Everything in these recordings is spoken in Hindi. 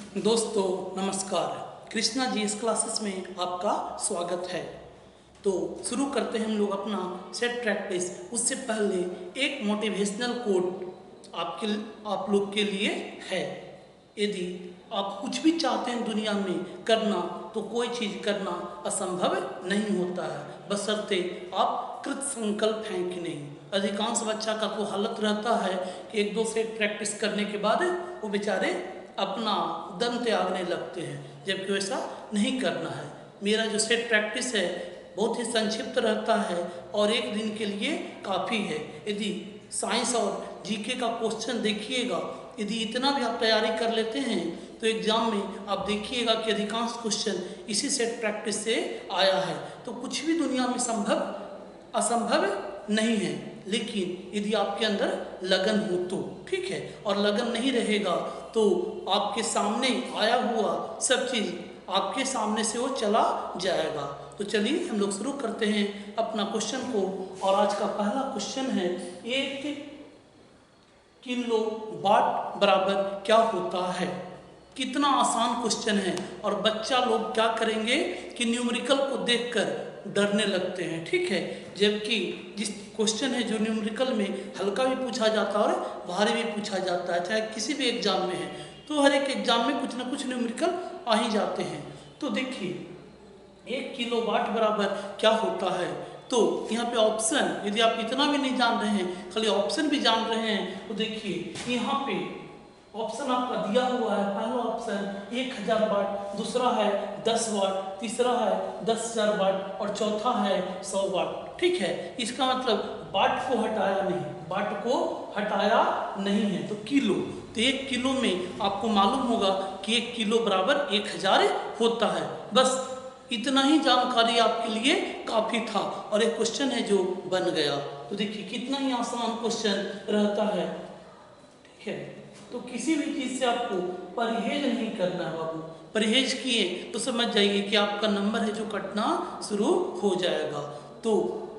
दोस्तों नमस्कार। कृष्णा जी इस क्लासेस में आपका स्वागत है। तो शुरू करते हैं हम लोग अपना सेट प्रैक्टिस। उससे पहले एक मोटिवेशनल कोट आप लोग के लिए है। यदि आप कुछ भी चाहते हैं दुनिया में करना तो कोई चीज़ करना असंभव नहीं होता है, बशर्ते आप कृत संकल्प हैं कि नहीं। अधिकांश बच्चा का तो हालत रहता है कि एक दो सेट प्रैक्टिस करने के बाद वो बेचारे अपना दम त्यागने लगते हैं, जबकि वैसा नहीं करना है। मेरा जो सेट प्रैक्टिस है बहुत ही संक्षिप्त रहता है और एक दिन के लिए काफ़ी है। यदि साइंस और जीके का क्वेश्चन देखिएगा, यदि इतना भी आप तैयारी कर लेते हैं तो एग्ज़ाम में आप देखिएगा कि अधिकांश क्वेश्चन इसी सेट प्रैक्टिस से आया है। तो कुछ भी दुनिया में असंभव नहीं है, लेकिन यदि आपके अंदर लगन हो तो ठीक है, और लगन नहीं रहेगा तो आपके सामने आया हुआ सब चीज़ आपके सामने से वो चला जाएगा। तो चलिए हम लोग शुरू करते हैं अपना क्वेश्चन को। और आज का पहला क्वेश्चन है, 1 किलो वाट बराबर क्या होता है। कितना आसान क्वेश्चन है और बच्चा लोग क्या करेंगे कि न्यूमेरिकल को देखकर डरने लगते हैं, ठीक है। जबकि जिस क्वेश्चन है जो न्यूमेरिकल में हल्का भी पूछा जाता है और भारी भी पूछा जाता है, चाहे किसी भी एग्जाम में है, तो हर एक एग्जाम में कुछ ना कुछ न्यूमेरिकल आ ही जाते हैं। तो देखिए 1 किलो वाट बराबर क्या होता है। तो यहाँ पे ऑप्शन, यदि आप इतना भी नहीं जान रहे हैं, खाली ऑप्शन भी जान रहे हैं, तो देखिए यहाँ पे ऑप्शन आपका दिया हुआ है। पहला ऑप्शन 1000 वाट, दूसरा है 10 वाट, तीसरा है 10,000 वाट और चौथा है 100 वाट, ठीक है। इसका मतलब वाट को हटाया नहीं, वाट को हटाया नहीं है तो किलो। तो 1 किलो में आपको मालूम होगा कि 1 किलो बराबर 1000 होता है। बस इतना ही जानकारी आपके लिए काफ़ी था और एक क्वेश्चन है जो बन गया। तो देखिए कितना ही आसान क्वेश्चन रहता है, ठीक है। तो किसी भी चीज़ से आपको परहेज नहीं करना है बाबू। परहेज किए तो समझ जाइए कि आपका नंबर है जो कटना शुरू हो जाएगा। तो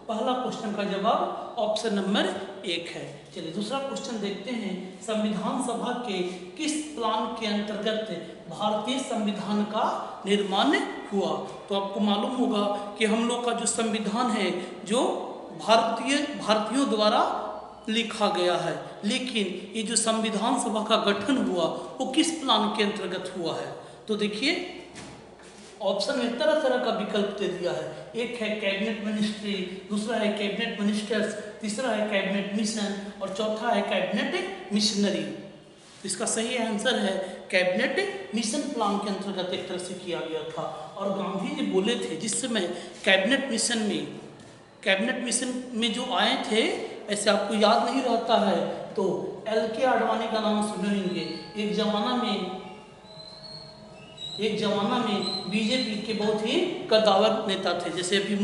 पहला क्वेश्चन का जवाब ऑप्शन नंबर 1 है। चलिए दूसरा क्वेश्चन देखते हैं। संविधान सभा के किस प्लान के अंतर्गत भारतीय संविधान का निर्माण हुआ। तो आपको मालूम होगा कि हम लोग का जो संविधान है जो भारतीयों द्वारा लिखा गया है, लेकिन ये जो संविधान सभा का गठन हुआ वो किस प्लान के अंतर्गत हुआ है। तो देखिए ऑप्शन में तरह तरह का विकल्प दे दिया है। एक है कैबिनेट मिनिस्ट्री, दूसरा है कैबिनेट मिनिस्टर्स, तीसरा है कैबिनेट मिशन और चौथा है कैबिनेट मिशनरी। इसका सही आंसर है कैबिनेट मिशन प्लान के अंतर्गत एक तरह से किया गया था। और गांधी जी बोले थे जिस समय कैबिनेट मिशन में जो आए थे, ऐसे आपको याद नहीं रहता है तो LK आडवाणी का नाम सुनेंगे। एक जमाना में बीजेपी के बहुत ही कद्दावर नेता थे, जैसे अभी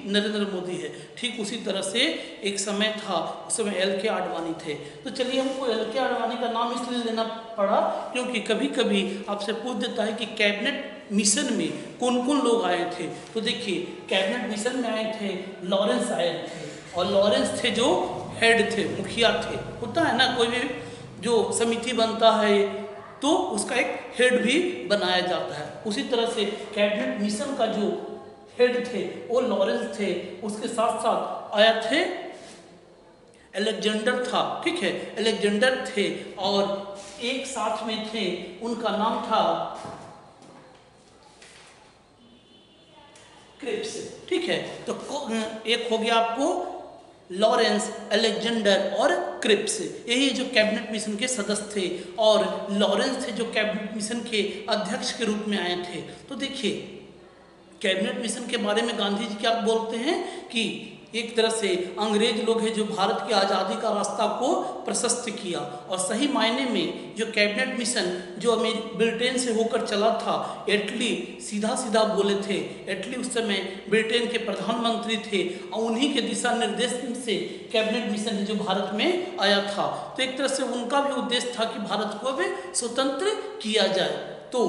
नरेंद्र मोदी है, ठीक उसी तरह से एक समय था, उस समय LK आडवाणी थे। तो चलिए हमको LK आडवाणी का नाम इसलिए लेना पड़ा क्योंकि कभी कभी आपसे पूछ देता है कि कैबिनेट मिशन में कौन कौन लोग आए थे। तो देखिए कैबिनेट मिशन में आए थे लॉरेंस आए थे, और लॉरेंस थे जो हेड थे, मुखिया थे। होता है ना कोई भी जो समिति बनता है तो उसका एक हेड भी बनाया जाता है। उसी तरह से कैबिनेट मिशन का जो हेड थे वो लॉरेंस थे। उसके साथ साथ आया थे अलेक्जेंडर था, ठीक है, अलेक्जेंडर थे। और एक साथ में थे, उनका नाम था क्रिप्स, ठीक है। तो एक हो गया आपको लॉरेंस, अलेक्जेंडर और क्रिप्स, यही जो कैबिनेट मिशन के सदस्य थे। और लॉरेंस थे जो कैबिनेट मिशन के अध्यक्ष के रूप में आए थे। तो देखिए कैबिनेट मिशन के बारे में गांधी जी क्या बोलते हैं कि एक तरह से अंग्रेज लोग हैं जो भारत की आज़ादी का रास्ता को प्रशस्त किया। और सही मायने में जो कैबिनेट मिशन जो ब्रिटेन से होकर चला था, एटली सीधा सीधा बोले थे। एटली उस समय ब्रिटेन के प्रधानमंत्री थे और उन्हीं के दिशा निर्देश से कैबिनेट मिशन जो भारत में आया था। तो एक तरह से उनका भी उद्देश्य था कि भारत को भी स्वतंत्र किया जाए। तो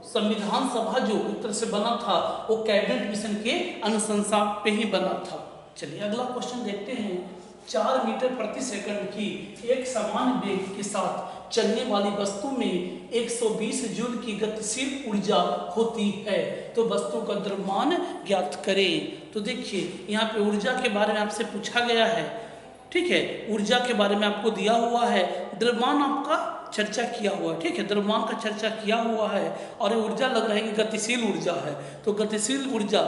संविधान सभा जो एक तरह से बना था वो कैबिनेट मिशन के अनुशंसा पे ही बना था। चलिए अगला क्वेश्चन देखते हैं। 4 मीटर प्रति सेकंड की एक समान वेग के साथ चलने वाली वस्तु में 120 जूल की गतिशील ऊर्जा होती है। तो वस्तु का द्रव्यमान ज्ञात करें। तो देखिए यहाँ पे ऊर्जा के बारे में आपसे पूछा गया है, ठीक है, ऊर्जा के बारे में आपको दिया हुआ है, द्रव्यमान आपका चर्चा किया हुआ है, ठीक है, द्रव्यमान का चर्चा किया हुआ है और ये ऊर्जा लग रहा है कि गतिशील ऊर्जा है। तो गतिशील ऊर्जा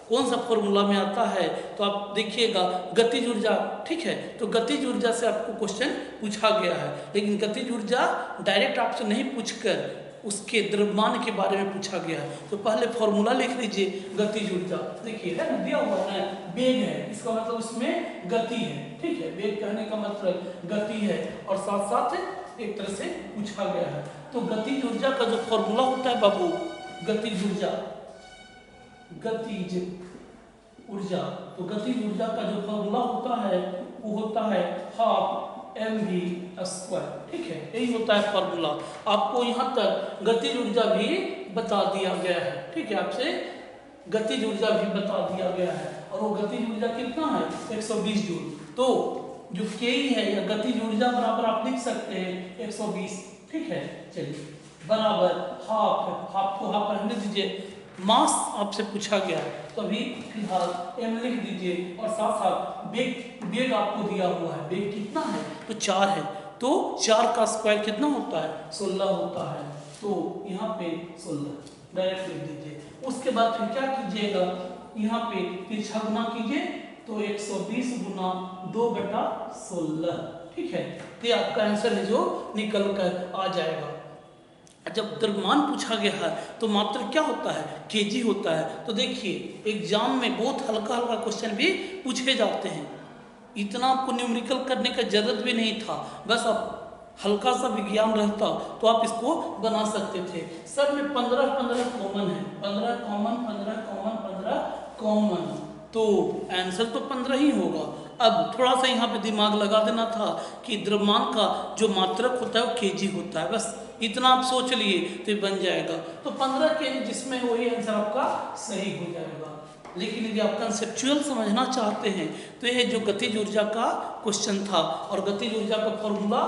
कौन सा फॉर्मूला में आता है, तो आप देखिएगा गतिज ऊर्जा, ठीक है, तो गतिज ऊर्जा से आपको क्वेश्चन पूछा गया है, लेकिन गतिज ऊर्जा डायरेक्ट आपसे नहीं पूछकर उसके द्रव्यमान के बारे में पूछा गया है। तो पहले फॉर्मूला लिख लीजिए गतिज ऊर्जा, देखिए है ना, दिया हुआ है वेग है, इसका मतलब उसमें गति है, ठीक है, वेग कहने का मतलब गति है और साथ साथ एक तरह से पूछा गया है। तो गतिज ऊर्जा का जो फॉर्मूला होता है बाबू, गतिज ऊर्जा, गतिज ऊर्जा, तो गतिज ऊर्जा का जो फॉर्मूला होता है वो होता है हाफ mv², ठीक है, यही होता है फॉर्मूला। आपको यहाँ तक गतिज ऊर्जा भी बता दिया गया है, ठीक है, आपसे गतिज ऊर्जा भी बता दिया गया है और वो गतिज ऊर्जा कितना है 120 जूल। तो जो के है या गतिज ऊर्जा बराबर आप लिख सकते हैं 120, ठीक है, चलिए बराबर हाफ को हाफ रहने दीजिए, मास आपसे पूछा गया है तो अभी फिलहाल m लिख दीजिए और साथ साथ वेग आपको दिया हुआ है, वेग कितना है तो 4 है, तो 4 का स्क्वायर कितना होता है 16 होता है, तो यहाँ पे 16 डायरेक्ट लिख दीजिए। उसके बाद फिर क्या कीजिएगा, यहाँ पे तिरछा गुना कीजिए तो 120 गुना 2/16, ठीक है, तो आपका आंसर है जो निकल कर आ जाएगा। जब द्रव्यमान पूछा गया है तो मात्र क्या होता है केजी होता है। तो देखिए एग्जाम में बहुत हल्का हल्का क्वेश्चन भी पूछे जाते हैं, इतना आपको न्यूमेरिकल करने का जरूरत भी नहीं था, बस आप हल्का सा विज्ञान रहता तो आप इसको बना सकते थे। सर में 15 कॉमन है, 15 कॉमन 15 कॉमन 15 कॉमन, तो आंसर तो 15 ही होगा। अब थोड़ा सा यहाँ पे दिमाग लगा देना था कि द्रव्यमान का जो मात्रक होता है वो केजी होता है, बस इतना आप सोच लिए तो ये बन जाएगा। तो 15 केजी जिसमें वही आंसर आपका सही हो जाएगा। लेकिन यदि आप कंसेप्चुअल समझना चाहते हैं तो यह जो गतिज ऊर्जा का क्वेश्चन था और गतिज ऊर्जा का फॉर्मूला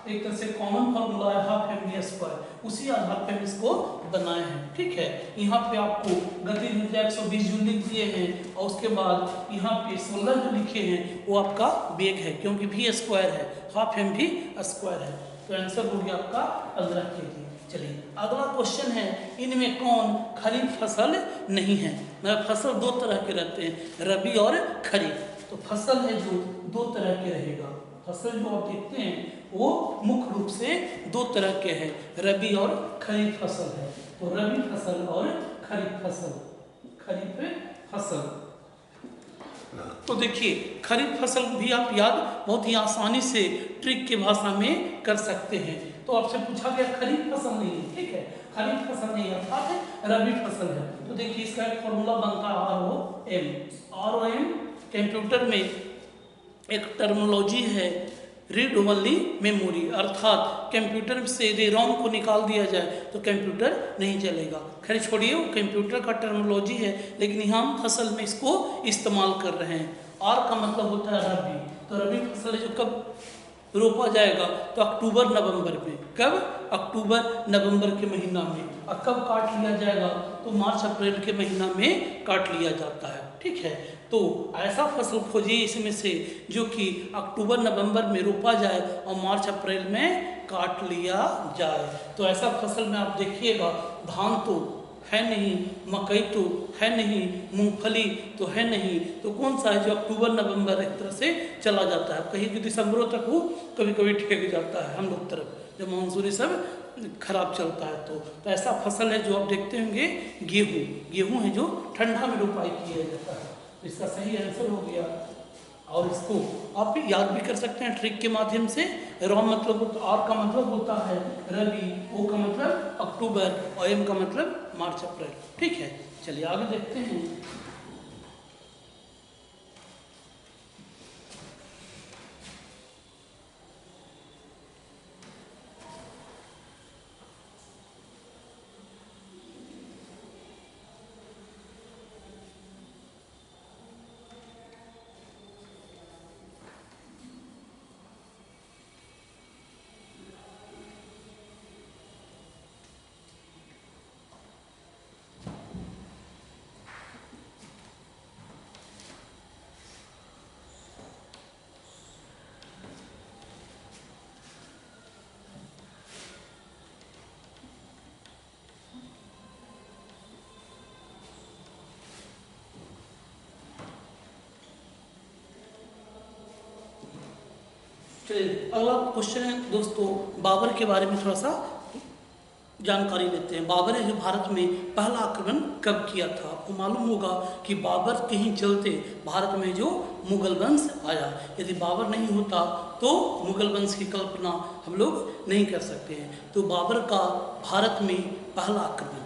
एक तरह से कॉमन फॉर्मूला है हाफ mv², उसी आधार पर हम इसको बनाए हैं, ठीक है। यहाँ पे आपको गतिज ऊर्जा 120 जूल लिख दिए हैं और उसके बाद यहाँ पे 16 जो लिखे हैं वो आपका वेग है क्योंकि v² है, हाफ mv² है, तो आंसर हो गया आपका 15 केजी। चलिए अगला क्वेश्चन है, इनमें कौन खरीफ फसल नहीं है। मतलब फसल दो तरह के रहते हैं, रबी और खरीफ। तो फसल है जो दो तरह के रहेगा, फसल जो आप देखते हैं वो मुख्य रूप से दो तरह के हैं, रबी और खरीफ फसल है। तो रबी फसल और खरीफ फसल, खरीफ फसल। तो देखिए खरीफ फसल भी आप याद बहुत ही आसानी से ट्रिक के भाषा में कर सकते हैं। तो आपसे पूछा गया खरीफ फसल नहीं है, ठीक है, खरीफ फसल नहीं अर्थात रबी फसल है। तो देखिए इसका एक फॉर्मूला बनता है ROM। कंप्यूटर में एक टर्मिनोलॉजी है रीड ओनली मेमोरी, अर्थात कंप्यूटर से यदि रोम को निकाल दिया जाए तो कंप्यूटर नहीं चलेगा। खैर छोड़िए वो कंप्यूटर का टर्मिनोलॉजी है, लेकिन यहाँ हम फसल में इसको इस्तेमाल कर रहे हैं। आर का मतलब होता है रबी, तो रबी फसल जो कब रोपा जाएगा तो अक्टूबर नवंबर में, कब अक्टूबर नवंबर के महीना में, और कब काट लिया जाएगा तो मार्च अप्रैल के महीना में काट लिया जाता है, ठीक है। तो ऐसा फसल खोजिए इसमें से जो कि अक्टूबर नवंबर में रोपा जाए और मार्च अप्रैल में काट लिया जाए। तो ऐसा फसल में आप देखिएगा धान तो है नहीं, मकई तो है नहीं, मूंगफली तो है नहीं, तो कौन सा है जो अक्टूबर नवंबर एक तरह से चला जाता है, कहीं भी दिसंबरों तक वो कभी कभी ठेक जाता है हम लोग तरफ जब मानसूनी सब खराब चलता है। तो ऐसा फसल है जो आप देखते होंगे गेहूँ है जो ठंडा में रोपाई किया जाता है। तो इसका सही आंसर हो गया, और इसको आप याद भी कर सकते हैं ट्रिक के माध्यम से। रॉम मतलब आर का मतलब होता है रबी, ओ का मतलब अक्टूबर और एम का मतलब मार्च अप्रैल, ठीक है। चलिए आगे देखते हैं। चलिए अगला क्वेश्चन है दोस्तों, बाबर के बारे में थोड़ा सा जानकारी लेते हैं। बाबर ने जो भारत में पहला आक्रमण कब किया था? आपको मालूम होगा कि बाबर के ही चलते भारत में जो मुगल वंश आया। यदि बाबर नहीं होता तो मुगल वंश की कल्पना हम लोग नहीं कर सकते हैं। तो बाबर का भारत में पहला आक्रमण,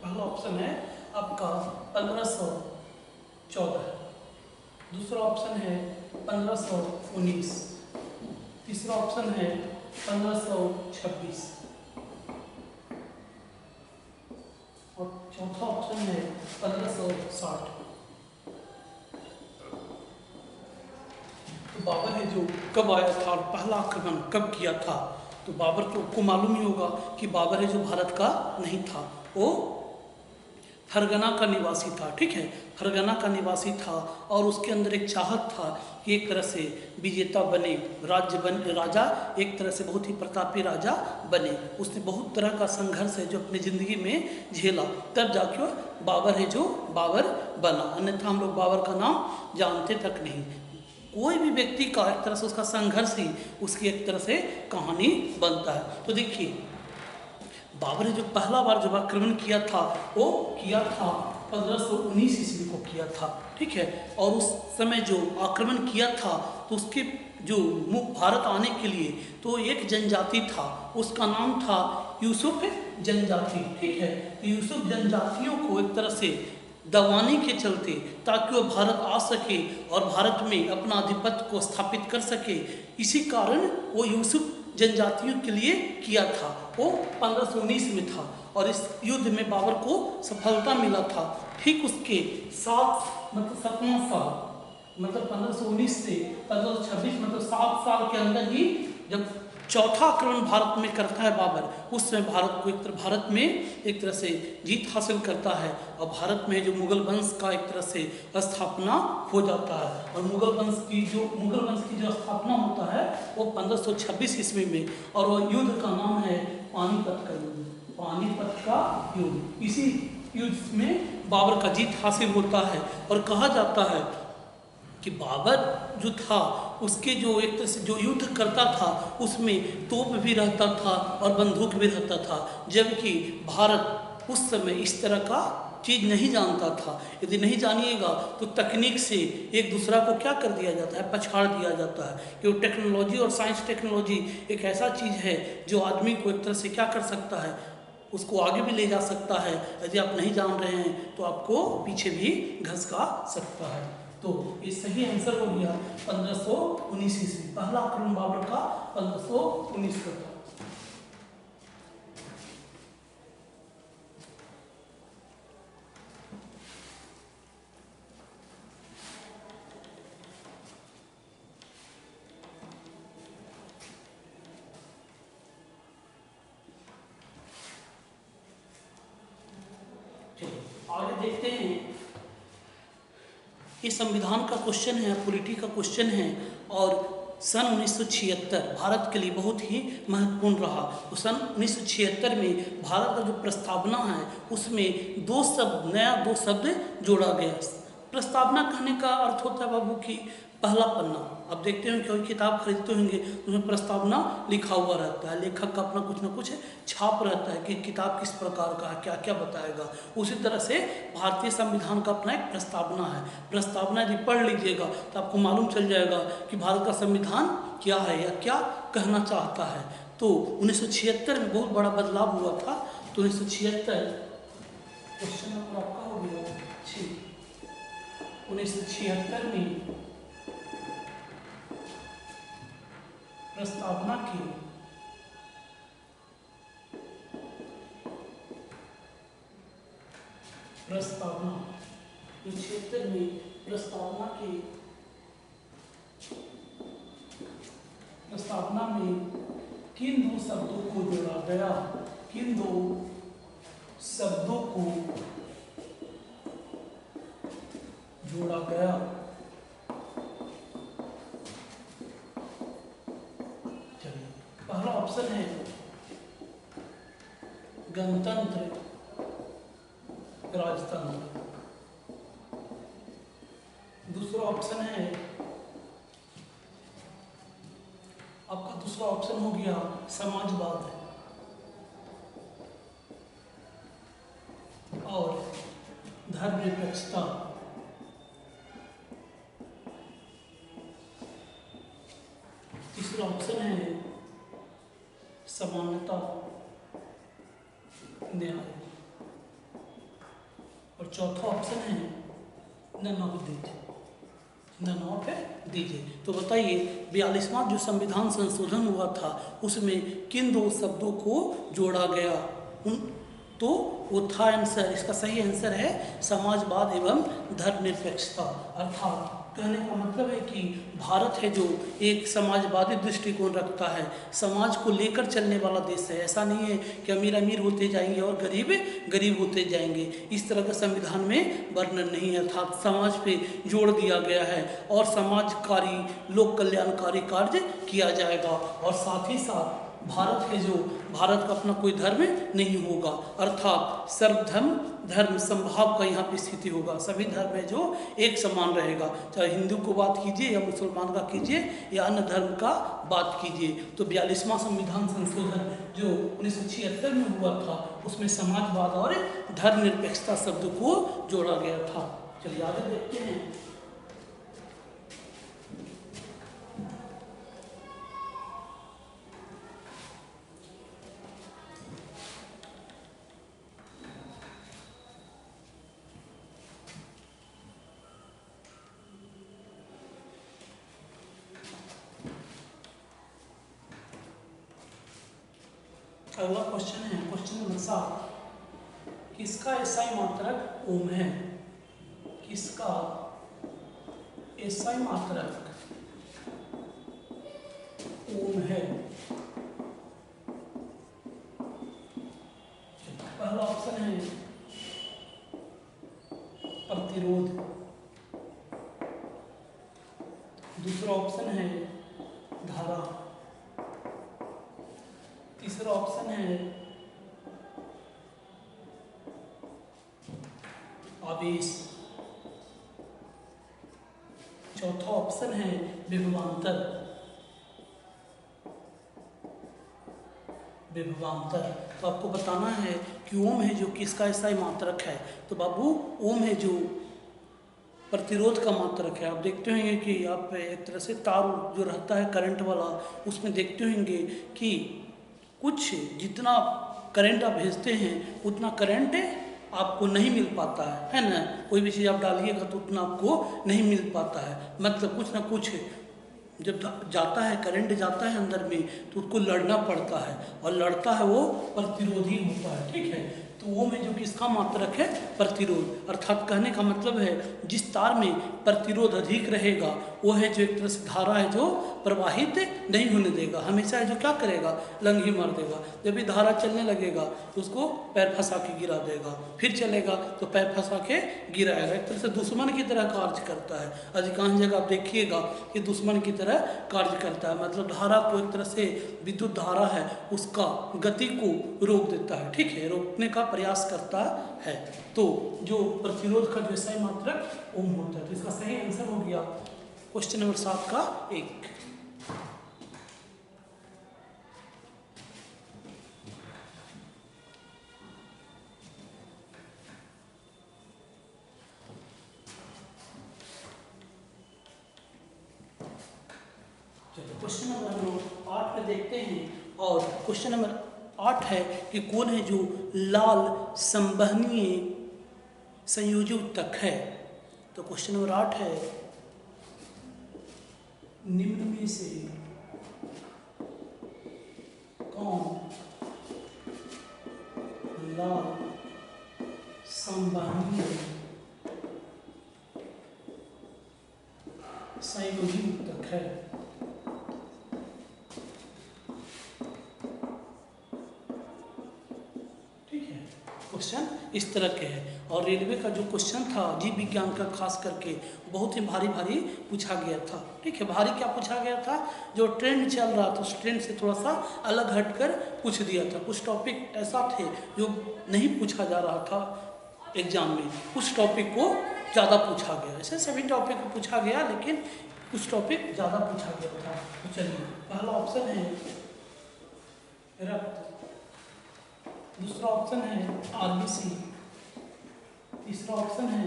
पहला ऑप्शन है आपका 1514, दूसरा ऑप्शन है 1519, तीसरा ऑप्शन है 1526 और चौथा ऑप्शन है 1560। तो बाबर है जो कब आया था और पहला आक्रमण कब किया था? तो बाबर को मालूम ही होगा कि बाबर है जो भारत का नहीं था, वो फरगना का निवासी था। ठीक है, फरगना का निवासी था और उसके अंदर एक चाहत था कि एक तरह से विजेता बने, राजा एक तरह से बहुत ही प्रतापी राजा बने। उसने बहुत तरह का संघर्ष है जो अपनी ज़िंदगी में झेला, तब जाके बाबर है जो बाबर बना, अन्यथा हम लोग बाबर का नाम जानते तक नहीं। कोई भी व्यक्ति का एक तरह से उसका संघर्ष ही उसकी एक तरह से कहानी बनता है। तो देखिए, बाबर ने जो पहला बार जब आक्रमण किया था वो किया था 1519 ईस्वी को किया था। ठीक है, और उस समय जो आक्रमण किया था तो उसके जो भारत आने के लिए तो एक जनजाति था, उसका नाम था यूसुफ जनजाति। ठीक है, तो यूसुफ जनजातियों को एक तरह से दबाने के चलते ताकि वो भारत आ सके और भारत में अपना आधिपत्य को स्थापित कर सके, इसी कारण वो यूसुफ जनजातियों के लिए किया था। वो 1519 में था और इस युद्ध में बाबर को सफलता मिला था। ठीक उसके 7वां साल, मतलब 1519 से 1526, मतलब 7 साल के अंदर ही जब चौथा आक्रमण भारत में करता है बाबर, उस समय भारत में एक तरह से जीत हासिल करता है और भारत में जो मुगल वंश का एक तरह से स्थापना हो जाता है। और मुगल वंश की जो स्थापना होता है वो 1526 ईस्वी में, और वो युद्ध का नाम है पानीपत का युद्ध। पानीपत का युद्ध, इसी युद्ध में बाबर का जीत हासिल होता है और कहा जाता है कि बाबर जो था उसके जो एक तरह से जो युद्ध करता था उसमें तोप भी रहता था और बंदूक भी रहता था, जबकि भारत उस समय इस तरह का चीज़ नहीं जानता था। यदि नहीं जानिएगा तो तकनीक से एक दूसरा को क्या कर दिया जाता है, पछाड़ दिया जाता है। क्योंकि टेक्नोलॉजी और साइंस टेक्नोलॉजी एक ऐसा चीज़ है जो आदमी को एक तरह से क्या कर सकता है, उसको आगे भी ले जा सकता है। यदि आप नहीं जान रहे हैं तो आपको पीछे भी घसका सकता है। तो ये सही आंसर हो गया 1519 ईस्वी। पहला आक्रमण बाबर का 1519 का था। आगे देखते हैं, ये संविधान का क्वेश्चन है, पॉलिटी का क्वेश्चन है और सन 1976 भारत के लिए बहुत ही महत्वपूर्ण रहा। तो सन 1976 में भारत का जो प्रस्तावना है उसमें दो शब्द जोड़ा गया। प्रस्तावना कहने का अर्थ होता है बाबू की पहला पन्ना। अब देखते हैं कोई किताब खरीदते होंगे उसमें प्रस्तावना लिखा हुआ रहता है, लेखक का अपना कुछ ना कुछ छाप रहता है कि किताब किस प्रकार का है, क्या क्या बताएगा। उसी तरह से भारतीय संविधान का अपना एक प्रस्तावना है। प्रस्तावना यदि पढ़ लीजिएगा तो आपको मालूम चल जाएगा कि भारत का संविधान क्या है या क्या कहना चाहता है। तो 1976 में बहुत बड़ा बदलाव हुआ था। तो 1976 क्वेश्चन नंबर आपका हो गया 1976 में प्रस्तावना की क्षेत्र में प्रस्तावना में किन दो शब्दों को जोड़ा गया? किन दो शब्दों को जोड़ा गया? चलिए, पहला ऑप्शन है गणतंत्र राजतंत्र। दूसरा ऑप्शन है आपका, दूसरा ऑप्शन हो गया समाजवाद और धर्मनिरपेक्षता। तीसरा ऑप्शन है समानता न्याय और चौथा ऑप्शन है नन ऑफ दीजिए। तो बताइए 42वां जो संविधान संशोधन हुआ था उसमें किन दो शब्दों को जोड़ा गया? तो वो था आंसर, इसका सही आंसर है समाजवाद एवं धर्मनिरपेक्षता। अर्थात कहने का मतलब है कि भारत है जो एक समाजवादी दृष्टिकोण रखता है, समाज को लेकर चलने वाला देश है। ऐसा नहीं है कि अमीर अमीर होते जाएंगे और गरीब गरीब होते जाएंगे, इस तरह का संविधान में वर्णन नहीं है। अर्थात समाज पे जोड़ दिया गया है और समाजकारी लोक कल्याणकारी कार्य किया जाएगा। और साथ ही साथ भारत है जो, भारत का अपना कोई धर्म नहीं होगा, अर्थात सर्वधर्म धर्म संभाव का यहाँ पे स्थिति होगा। सभी धर्म है जो एक समान रहेगा, चाहे हिंदू को बात कीजिए या मुसलमान का कीजिए या अन्य धर्म का बात कीजिए। तो 42वां संविधान संशोधन जो 1976 में हुआ था उसमें समाजवाद और धर्मनिरपेक्षता शब्द को जोड़ा गया था। चलिए आगे देखते हैं। अगला क्वेश्चन है क्वेश्चन नंबर 7। किसका एसआई मात्रक ओम है? किसका एसआई मात्रक ओम है? पहला ऑप्शन है प्रतिरोध, दूसरा ऑप्शन है धारा, तीसरा ऑप्शन है आवेश, चौथा ऑप्शन है विभवांतर। तो आपको बताना है कि ओम है जो किसका एसआई मात्रक है। तो बाबू ओम है जो प्रतिरोध का मात्रक है। आप देखते होंगे कि आप एक तरह से तार जो रहता है करंट वाला, उसमें देखते होंगे कि कुछ जितना करंट आप भेजते हैं उतना करंट आपको नहीं मिल पाता है ना। कोई भी चीज़ आप डालिएगा तो उतना आपको नहीं मिल पाता है, मतलब कुछ ना कुछ जब जाता है करंट जाता है अंदर में तो उसको लड़ना पड़ता है और लड़ता है वो प्रतिरोधी होता है, ठीक है। तो वो में जो किसका मात्रक है प्रतिरोध, अर्थात कहने का मतलब है जिस तार में प्रतिरोध अधिक रहेगा वो है जो एक तरह से धारा है जो प्रवाहित नहीं होने देगा, हमेशा है जो क्या करेगा लंघी मार देगा। जब भी धारा चलने लगेगा तो उसको पैर फंसा के गिरा देगा, फिर चलेगा तो पैर फंसा के गिराएगा। एक तरह से दुश्मन की तरह कार्य करता है। अधिकांश जगह आप देखिएगा कि दुश्मन की तरह कार्य करता है, मतलब धारा को एक तरह से विद्युत धारा है उसका गति को रोक देता है, ठीक है, रोकने का प्रयास करता है। तो जो प्रतिरोध का जो सही मात्रक ओम होता है। तो इसका सही आंसर हो गया क्वेश्चन नंबर 7 का 1। क्वेश्चन नंबर 8 पे देखते हैं और क्वेश्चन नंबर 8 है कि कौन है जो लाल संवहनीय संयोजी उत्तक है। तो क्वेश्चन नंबर 8 है निम्न में से कौन लाल संवहनीय संयोजी उत्तक है। इस तरह के हैं। और रेलवे का जो क्वेश्चन था जीव विज्ञान का खास करके बहुत ही भारी भारी पूछा गया था। ठीक है, भारी क्या पूछा गया था, जो ट्रेंड चल रहा था उस ट्रेंड से थोड़ा सा अलग हटकर पूछ दिया था। कुछ टॉपिक ऐसा थे जो नहीं पूछा जा रहा था एग्जाम में, कुछ टॉपिक को ज़्यादा पूछा गया। ऐसे सभी टॉपिक को पूछा गया लेकिन कुछ टॉपिक ज़्यादा पूछा गया था। तो चलिए, पहला ऑप्शन है रक्त, दूसरा ऑप्शन है आरबीसी, तीसरा ऑप्शन है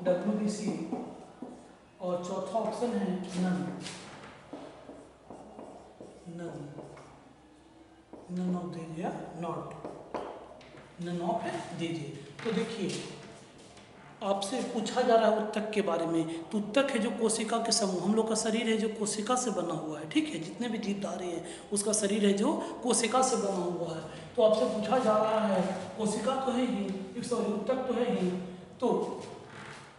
डब्ल्यूबीसी और चौथा ऑप्शन है नन ऑफ दीजिए या नॉट, नन ऑफ दीजिए। तो देखिए, आपसे पूछा जा रहा है उत्तक के बारे में, तो उत्तक है जो कोशिका के समूह, हम लोग का शरीर है जो कोशिका से बना हुआ है। ठीक है, जितने भी जीवधारी हैं उसका शरीर है जो कोशिका से बना हुआ है। तो आपसे पूछा जा रहा है, कोशिका तो है ही, सॉरी उत्तक तो है ही, तो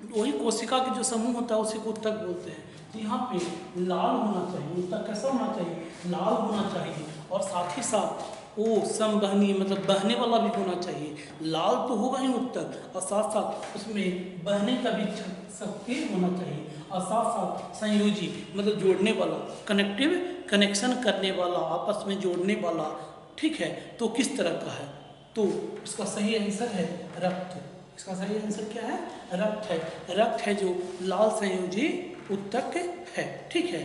वही कोशिका के जो समूह होता है उसी को उत्तक बोलते हैं। तो यहाँ पे लाल होना चाहिए, उत्तक कैसा होना चाहिए, लाल होना चाहिए, और साथ ही साथ वो समबहनी मतलब बहने वाला भी होना चाहिए। लाल तो होगा ही उत्तक, और साथ साथ उसमें बहने का भी शक्ति होना चाहिए, और साथ साथ संयोजी मतलब जोड़ने वाला, कनेक्शन करने वाला, आपस में जोड़ने वाला। ठीक है, तो किस तरह का है, तो इसका सही आंसर है रक्त। इसका सही आंसर क्या है, रक्त है। रक्त है जो लाल संयोजी उत्तक है। ठीक है,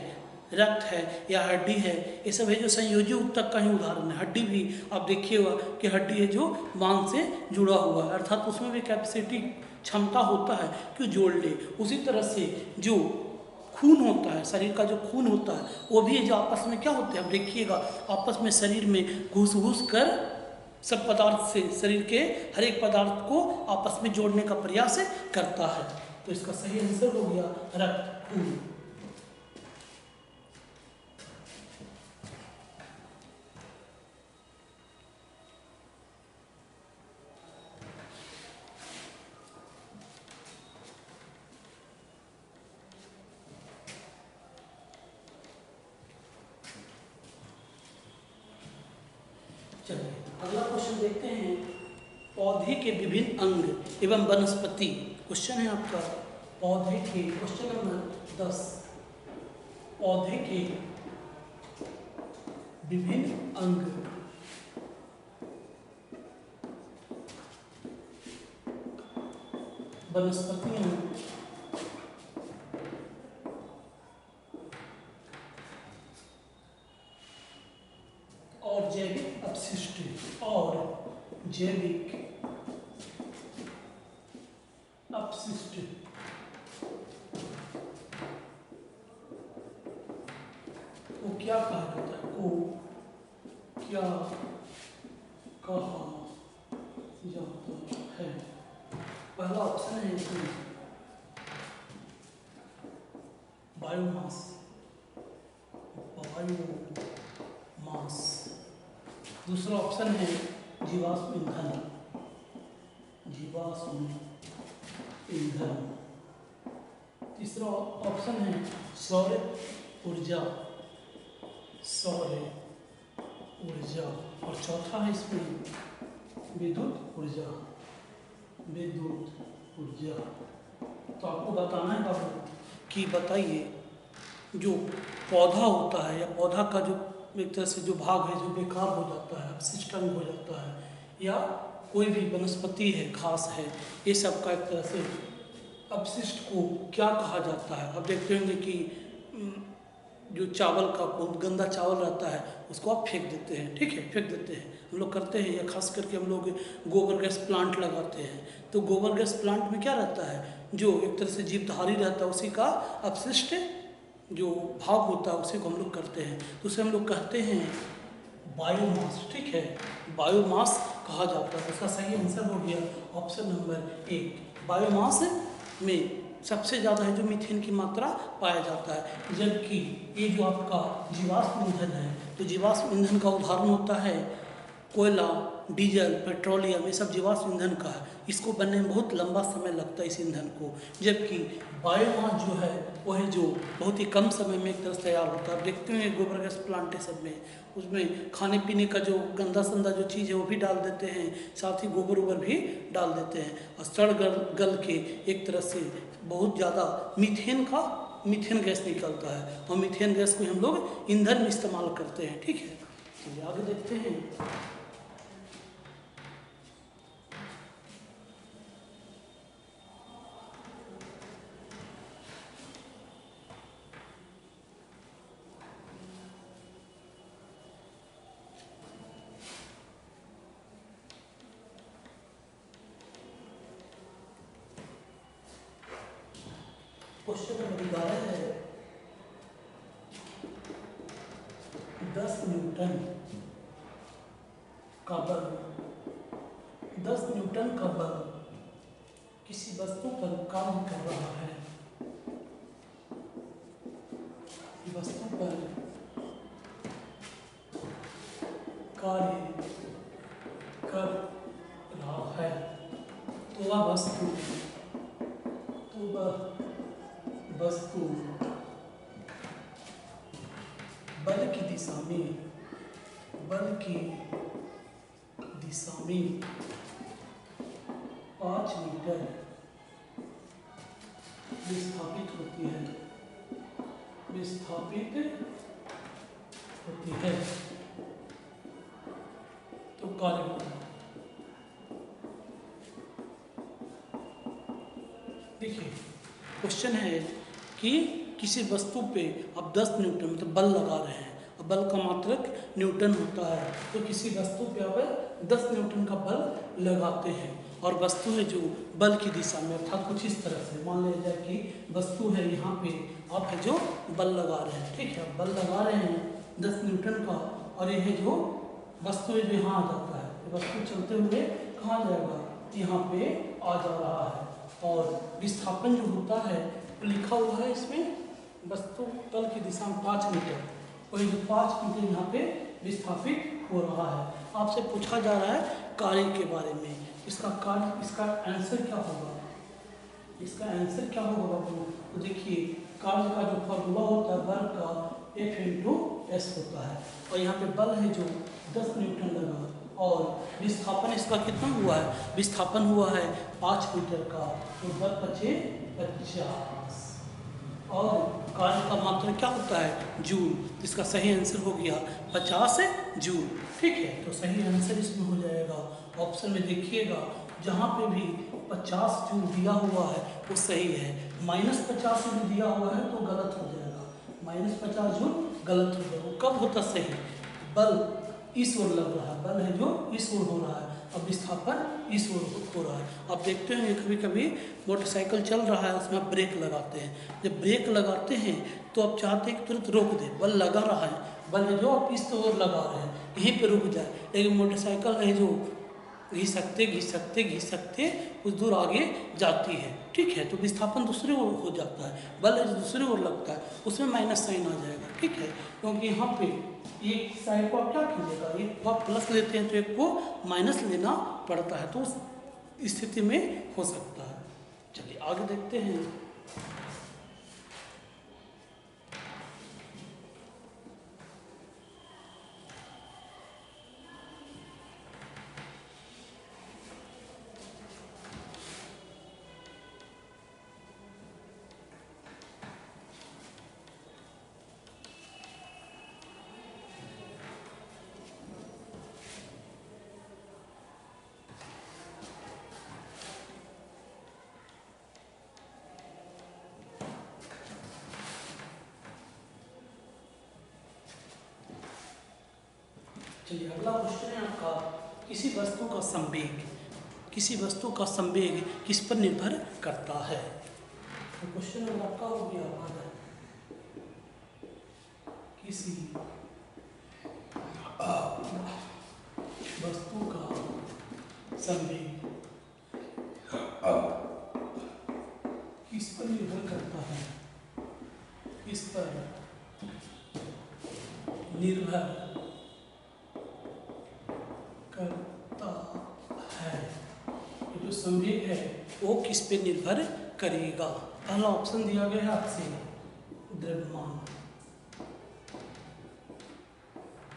रक्त है या हड्डी है, ये सब है जो संयोजी उत्तक का ही उदाहरण है। हड्डी भी आप देखिएगा कि हड्डी है जो मांस से जुड़ा हुआ है, अर्थात उसमें भी कैपेसिटी क्षमता होता है कि जोड़ ले। उसी तरह से जो खून होता है, शरीर का जो खून होता है, वो भी जो आपस में क्या होते हैं, आप देखिएगा आपस में शरीर में घुस घुस कर सब पदार्थ से, शरीर के हर एक पदार्थ को आपस में जोड़ने का प्रयास करता है। तो इसका सही आंसर हो गया रक्त, खून। चलिए अगला क्वेश्चन देखते हैं, पौधे के विभिन्न अंग एवं वनस्पति। क्वेश्चन है आपका पौधे के, क्वेश्चन नंबर 10, पौधे के विभिन्न अंग वनस्पतियों और जैविक अपशिष्ट और जैविक अपशिष्ट को क्या कहा जाता है, को क्या कहा जाता है। पहला ऑप्शन है इसमें बायोमास, बायोमास। दूसरा ऑप्शन है जीवाश्म ईंधन, जीवाश्म ईंधन। तीसरा ऑप्शन है सौर ऊर्जा, सौर ऊर्जा। और चौथा है इसमें विद्युत ऊर्जा, विद्युत ऊर्जा। तो आपको बताना है बाबू कि बताइए, जो पौधा होता है या पौधा का जो एक तरह से जो भाग है जो बेकार हो जाता है, अपशिष्ट अंग हो जाता है, या कोई भी वनस्पति है, घास है, ये सब का एक तरह से अपशिष्ट को क्या कहा जाता है। अब देखते होंगे कि जो चावल का बहुत गंदा चावल रहता है उसको आप फेंक देते हैं। ठीक है, फेंक देते हैं, हम लोग करते हैं, या खास करके हम लोग गोबर गैस प्लांट लगाते हैं। तो गोबर गैस प्लांट में क्या रहता है, जो एक तरह से जीवधारी रहता है उसी का अपशिष्ट जो भाग होता है उसी को हम लोग करते हैं, तो उसे हम लोग कहते हैं बायोमास। ठीक है, बायोमास कहा जाता है। उसका सही आंसर हो गया ऑप्शन नंबर 1। बायोमास में सबसे ज़्यादा है जो मीथेन की मात्रा पाया जाता है, जबकि ये जो आपका जीवाश्म ईंधन है, तो जीवाश्म ईंधन का उदाहरण होता है कोयला, डीजल, पेट्रोलियम ये सब जीवाश्म ईंधन का है। इसको बनने में बहुत लंबा समय लगता है इस ईंधन को, जबकि बायोमास जो है वो है जो बहुत ही कम समय में एक तरह से तैयार होता है। आप देखते हैं गोबर गैस प्लांट सब में, उसमें खाने पीने का जो गंदा संदा जो चीज़ है वो भी डाल देते हैं, साथ ही गोबर वोबर भी डाल देते हैं और सड़ गल के एक तरह से बहुत ज़्यादा मीथेन गैस निकलता है और मीथेन गैस को हम लोग ईंधन में इस्तेमाल करते हैं। ठीक है, चलिए आगे देखते हैं। क्वेश्चन नंबर 11 है 10 न्यूटन का बल 10 न्यूटन का बल किसी वस्तु पर काम कर रहा है। वस्तु पर कार्य कर रहा है तो वह वस्तु बल की दिशा में 5 मीटर विस्थापित होती है तो कार्य होगा। देखिए क्वेश्चन है कि किसी वस्तु पे आप 10 न्यूटन मतलब बल लगा रहे हैं, बल का मात्रक न्यूटन होता है, तो किसी वस्तु पे आप 10 न्यूटन का बल लगाते हैं और वस्तु है जो बल की दिशा में, अर्थात कुछ इस तरह से मान लिया जाए कि वस्तु है यहाँ पे आप है जो बल लगा रहे हैं। ठीक है, बल लगा रहे हैं 10 न्यूटन का और ये है जो वस्तु है जो यहाँ आ जाता है, वस्तु चलते हुए कहाँ जाएगा, यहाँ पे आ जा रहा है और विस्थापन जो होता है लिखा हुआ है इसमें वस्तु तल की दिशा में 5 मीटर, वही जो 5 मीटर यहाँ पे विस्थापित हो रहा है। आपसे पूछा जा रहा है कार्य के बारे में, इसका आंसर क्या होगा, बाबू? तो देखिए कार्य का जो फॉर्मूला होता है बल का F×S होता है और यहाँ पे बल है जो 10 न्यूटन लगा और विस्थापन इसका कितना हुआ है, विस्थापन हुआ है 5 मीटर का, तो बल 50 और कार्य का मात्रा क्या होता है जूल, इसका सही आंसर हो गया 50 जूल। ठीक है, तो सही आंसर इसमें हो जाएगा ऑप्शन में देखिएगा जहाँ पे भी 50 जूल दिया हुआ है वो सही है, -50 जूल दिया हुआ है तो गलत हो जाएगा, -50 जूल गलत हो जाएगा। वो कब होता सही, बल इस ओर लग रहा है, बल है जो इस ओर हो रहा है और विस्थापन इस ओर हो रहा है। आप देखते हैं कभी कभी मोटरसाइकिल चल रहा है उसमें ब्रेक लगाते हैं, जब ब्रेक लगाते हैं तो आप चाहते हैं कि तुरंत रोक दे, बल लगा रहा है, बल है जो आप इस ओर लगा रहे हैं यहीं पे रुक जाए, लेकिन मोटरसाइकिल है जो घिसकते कुछ दूर आगे जाती है। ठीक है, तो विस्थापन दूसरे ओर हो जाता है, बल है जो दूसरे ओर लगता है उसमें माइनस साइन आ जाएगा। ठीक है, क्योंकि यहाँ पे एक साइड को आप क्या कीजिएगा, एक को आप प्लस लेते हैं तो एक को माइनस लेना पड़ता है, तो उस स्थिति में हो सकता है। चलिए आगे देखते हैं। चलिए अगला क्वेश्चन है आपका, किसी वस्तु का संवेग किस पर निर्भर करता है। तो क्वेश्चन नंबर आपका हो गया किसी वस्तु का संवेग किस पर निर्भर करता है, किस पर निर्भर संवेग है वो किस पे निर्भर करेगा। पहला ऑप्शन दिया गया है आपसे द्रव्यमान,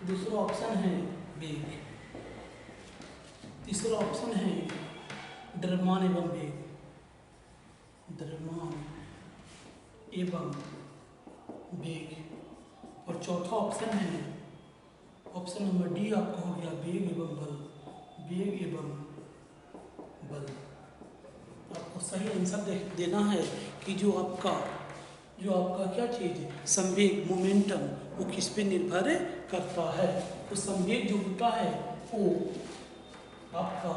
दूसरा ऑप्शन है वेग, तीसरा ऑप्शन है द्रव्यमान एवं वेग, द्रव्यमान एवं वेग, और चौथा ऑप्शन है ऑप्शन नंबर डी आपका हो गया वेग एवं बल, वेग एवं बल। आपको सही आंसर देना है कि जो आपका क्या चीज़ है संवेग मोमेंटम वो किस पे निर्भर करता है। तो संवेग जो होता है वो आपका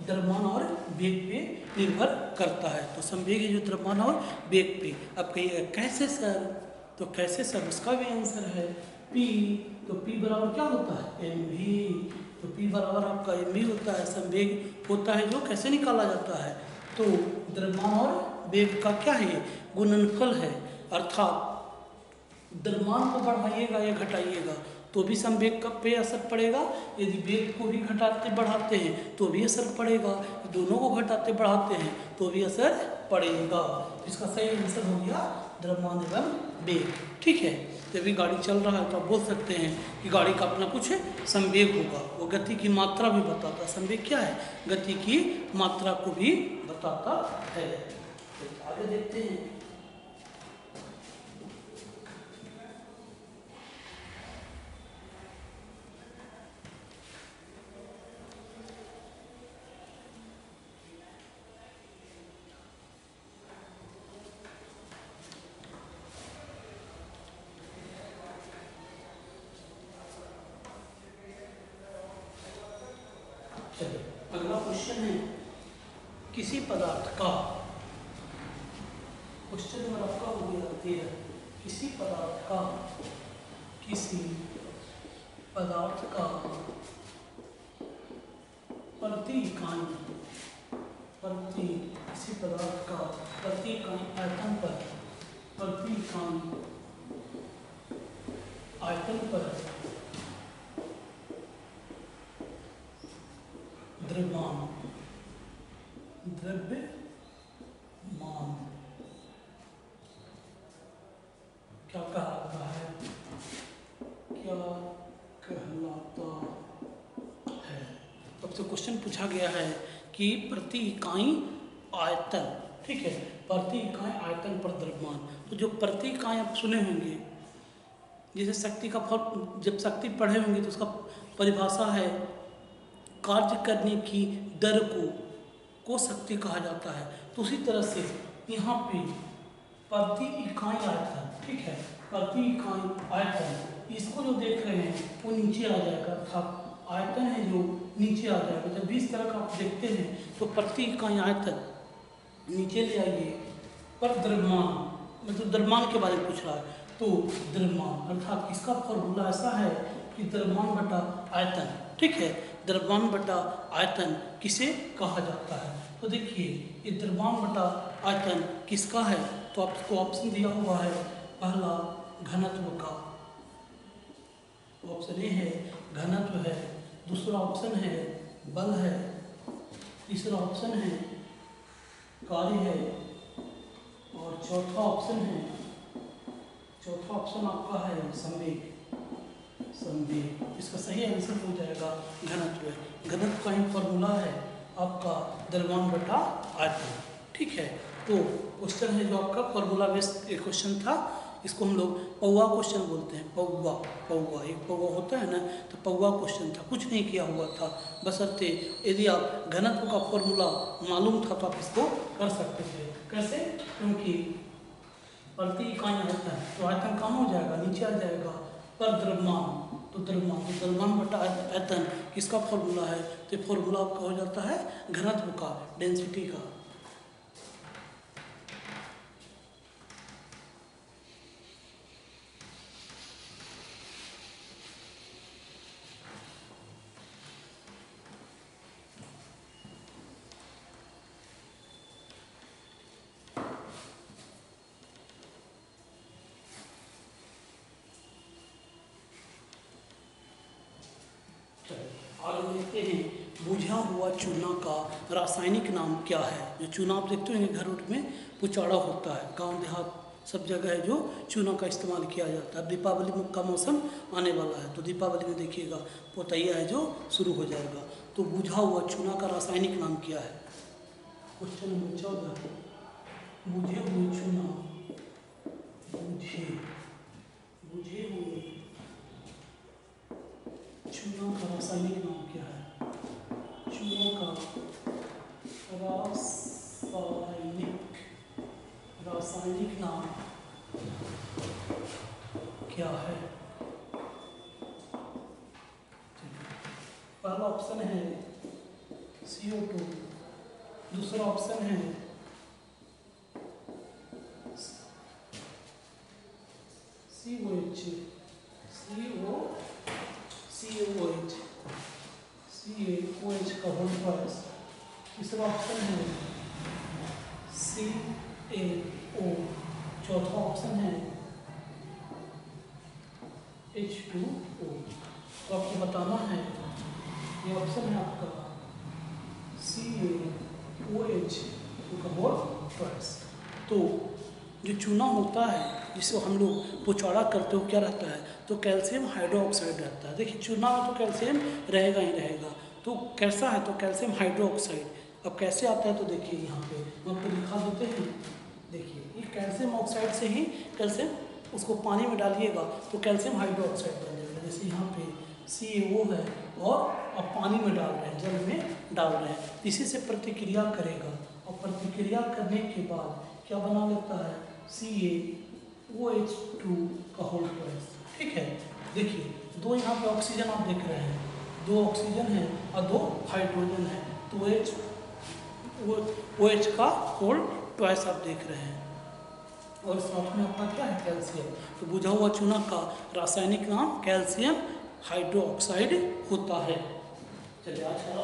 द्रव्यमान और वेग पे निर्भर करता है। तो संवेग है जो द्रव्यमान और वेग पे। अब कहिएगा कैसे सर, तो कैसे सर उसका भी आंसर है P। तो P बराबर क्या होता है mv। तो P बराबर आपका mv होता है, संवेग होता है जो कैसे निकाला जाता है, तो द्रव्यमान और वेग का क्या है गुणनफल है, अर्थात द्रव्यमान को बढ़ाइएगा या घटाइएगा तो भी संवेग पे असर पड़ेगा, यदि वेग को भी घटाते बढ़ाते हैं तो भी असर पड़ेगा, दोनों को घटाते बढ़ाते हैं तो भी असर पड़ेगा। इसका सही आंसर हो गया द्रव्यमान एवं वेग। ठीक है, जब भी गाड़ी चल रहा है तो आप बोल सकते हैं कि गाड़ी का अपना कुछ संवेग होगा, वो गति की मात्रा भी बताता है। संवेग क्या है, गति की मात्रा को भी बताता है। तो आगे देखते हैं। अगला क्वेश्चन है किसी पदार्थ का, क्वेश्चन नंबर आपका हो गया 13, किसी पदार्थ का प्रति इकाई किसी पदार्थ का प्रति इकाई आयतन पर द्रव्यमान क्या कहलाता है, अब तो क्वेश्चन पूछा गया है कि प्रति इकाई आयतन, ठीक है, प्रति इकाई आयतन पर द्रव्यमान। तो जो प्रति इकाई आप सुने होंगे, जैसे शक्ति का फॉर्म जब शक्ति पढ़े होंगे तो उसका परिभाषा है कार्य करने की दर को शक्ति कहा जाता है। तो उसी तरह से यहाँ पे प्रति इकाई आयतन, ठीक है, प्रति इकाई आयतन, इसको जो देख रहे हैं वो नीचे आ जाएगा, अर्थात आयतन है जो नीचे आ जाएगा। जब भी इस तरह का आप देखते हैं तो प्रति इकाई आयतन नीचे ले आइए, पर द्रव्यमान मतलब द्रव्यमान के बारे में पूछ रहा है, तो द्रव्यमान अर्थात इसका फॉर्मूला ऐसा है कि द्रव्यमान बटा आयतन, ठीक है, द्रव्यमान बटा आयतन किसे कहा जाता है। तो देखिए ये द्रव्यमान बटा आयतन किसका है, तो आपको ऑप्शन दिया हुआ है, पहला घनत्व का, ऑप्शन ए है घनत्व है, दूसरा ऑप्शन है बल है, तीसरा ऑप्शन है कार्य है, और चौथा ऑप्शन आपका है संवेग। इसका सही आंसर हो जाएगा घनत्व। घनत्व का ही फॉर्मूला है आपका द्रव्यमान बटा आयतन, ठीक है। तो क्वेश्चन है जो आपका फॉर्मूला बेस्ड क्वेश्चन था, इसको हम लोग पौवा क्वेश्चन बोलते हैं। पौवा एक पौवा होता है ना, तो पौवा क्वेश्चन था, कुछ नहीं किया हुआ था, बशर्ते यदि आप घनत्व का फॉर्मूला मालूम था तो आप इसको कर सकते थे। कैसे, क्योंकि प्रति इकाई आयतन, तो आयतन कहाँ हो जाएगा, नीचे आ जाएगा, पर द्रव्यमान तो द्रव्यमान बटा आयतन किसका फॉर्मूला है, तो फॉर्मूला आपका हो जाता है घनत्व का, डेंसिटी का। आगे देखते हैं बुझा हुआ चूना का रासायनिक नाम क्या है? जो चूना आप देखते होंगे घर उर में पुचाड़ा होता है, गांव देहात सब जगह है जो चूना का इस्तेमाल किया जाता है। अब दीपावली का मौसम आने वाला है, तो दीपावली में देखिएगा पोतैया है जो शुरू हो जाएगा। तो बुझा हुआ चूना का रासायनिक नाम क्या है? क्वेश्चन नंबर 14, बुझे हुए चूना, बुझे हुए चूना का रासायनिक नाम क्या है? चूना का रासायनिक नाम क्या है? पहला ऑप्शन है CO2, दूसरा ऑप्शन है COH, COH का होल ट्वाइस, तीसरा ऑप्शन है CaO, चौथा ऑप्शन है H2O। तो आपको बताना है, ये ऑप्शन है आपका CaOH का होल ट्वाइस। तो जो चूना होता है जिसको हम लोग पुचाड़ा करते हो क्या रहता है? तो कैल्शियम हाइड्रोक्साइड रहता है। देखिए चूना में तो कैल्शियम रहेगा ही रहेगा, तो कैसा है? तो कैल्शियम हाइड्रोक्साइड। अब कैसे आता है? तो देखिए यहाँ पे हम आपको दिखा देते हैं। देखिए ये कैल्शियम ऑक्साइड से ही कैल्शियम, उसको पानी में डालिएगा तो कैल्शियम हाइड्रोक्साइड बन जाएगा। जैसे यहाँ पे CaO है और अब पानी में डाल रहे हैं, जल में डाल रहे हैं, इसी से प्रतिक्रिया करेगा और प्रतिक्रिया करने के बाद क्या बना लेता है? CaOH2 का होल ट्वाइस। ठीक है, देखिए दो यहाँ पे ऑक्सीजन आप देख रहे हैं, दो ऑक्सीजन है और दो हाइड्रोजन है, तो OH का होल ट्वाइस आप देख रहे हैं। और साथ में आपका क्या है? कैल्शियम। तो बुझा हुआ चूना का रासायनिक नाम कैल्शियम हाइड्रोक्साइड होता है। चलिए आज का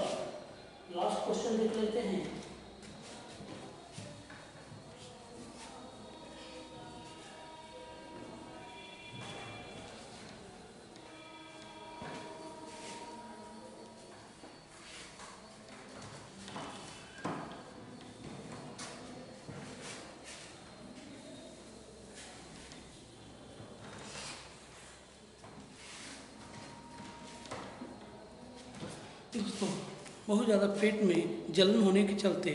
लास्ट क्वेश्चन देख लेते हैं। दोस्तों बहुत ज़्यादा पेट में जलन होने के चलते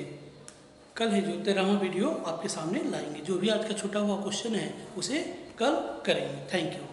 कल है जो 13वां वीडियो आपके सामने लाएंगे। जो भी आज का छूटा हुआ क्वेश्चन है उसे कल करेंगे। Thank you.